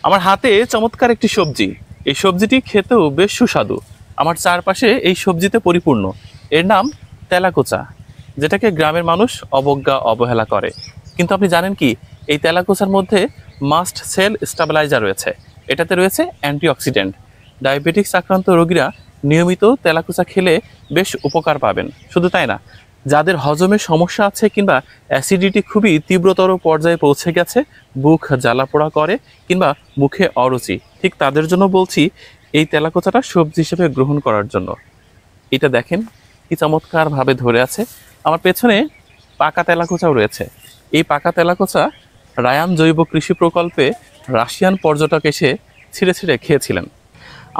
আমার হাতে চমৎকার একটি সবজি। এই সবজিটি খেতেও বেশ সুস্বাদু। আমার চারপাশে এই সবজিতে পরিপূর্ণ। এর নাম তেলাকুচা, যেটাকে গ্রামের মানুষ অবজ্ঞা অবহেলা করে। কিন্তু আপনি জানেন কি, এই তেলাকুচার মধ্যে মাস্ট সেল স্টেবিলাইজার রয়েছে। এটাতে রয়েছে অ্যান্টিঅক্সিডেন্ট। ডায়াবেটিক্স আক্রান্ত রোগীরা নিয়মিত তেলাকুচা খেলে বেশ উপকার পাবেন। শুধু তাই না, যাদের হজমের সমস্যা আছে কিংবা অ্যাসিডিটি খুবই তীব্রতর পর্যায়ে পৌঁছে গেছে, বুক জ্বালাপোড়া করে কিংবা মুখে অরুচি, ঠিক তাদের জন্য বলছি এই তেলাকুচাটা সবজি হিসেবে গ্রহণ করার জন্য। এটা দেখেন কি চমৎকারভাবে ধরে আছে। আমার পেছনে পাকা তেলাকুচাও রয়েছে। এই পাকা তেলাকুচা রায়ান জৈব কৃষি প্রকল্পে রাশিয়ান পর্যটক এসে ছিঁড়ে ছিঁড়ে খেয়েছিলেন।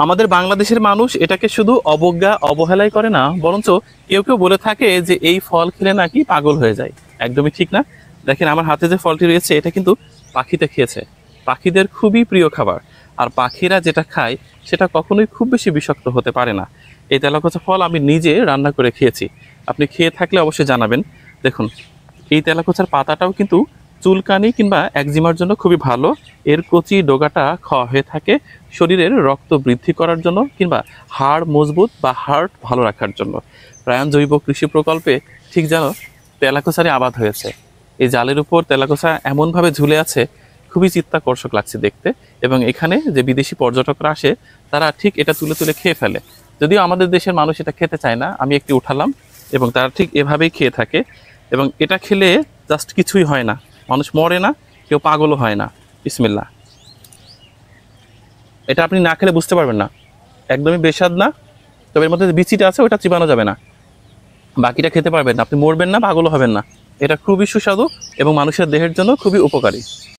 আমাদের বাংলাদেশের মানুষ এটাকে শুধু অবজ্ঞা অবহেলাই করে না, বরঞ্চ কেউ কেউ বলে থাকে যে এই ফল খেলে নাকি পাগল হয়ে যায়। একদমই ঠিক না। দেখেন আমার হাতে যে ফলটি রয়েছে, এটা কিন্তু পাখিতে খেয়েছে। পাখিদের খুবই প্রিয় খাবার। আর পাখিরা যেটা খায় সেটা কখনোই খুব বেশি বিষাক্ত হতে পারে না। এই তেলাকুচা ফল আমি নিজে রান্না করে খেয়েছি। আপনি খেয়ে থাকলে অবশ্যই জানাবেন। দেখুন, এই তেলাকুচার পাতাটাও কিন্তু চুলকানি কিংবা একজিমার জন্য খুবই ভালো। এর কচি ডগাটা খাওয়া হয়ে থাকে শরীরের রক্ত বৃদ্ধি করার জন্য কিংবা হাড় মজবুত বা হার্ট ভালো রাখার জন্য। রায়ান জৈব কৃষি প্রকল্পে ঠিক যেন তেলাকুচারই আবাদ হয়েছে। এই জালের উপর তেলাকুচা এমনভাবে ঝুলে আছে, খুবই চিত্তাকর্ষক লাগছে দেখতে। এবং এখানে যে বিদেশি পর্যটকরা আসে, তারা ঠিক এটা তুলে তুলে খেয়ে ফেলে। যদিও আমাদের দেশের মানুষ এটা খেতে চায় না, আমি একটি উঠালাম এবং তারা ঠিক এভাবেই খেয়ে থাকে। এবং এটা খেলে জাস্ট কিছুই হয় না, মানুষ মরে না, কেউ পাগলও হয় না। বিসমিল্লাহ। এটা আপনি না খেলে বুঝতে পারবেন না, একদমই বেস্বাদ না। তবে এর মধ্যে যে বিচিটা আছে ওটা চিবানো যাবে না, বাকিটা খেতে পারবেন না। আপনি মরবেন না, পাগলও হবেন না। এটা খুবই সুস্বাদু এবং মানুষের দেহের জন্য খুবই উপকারী।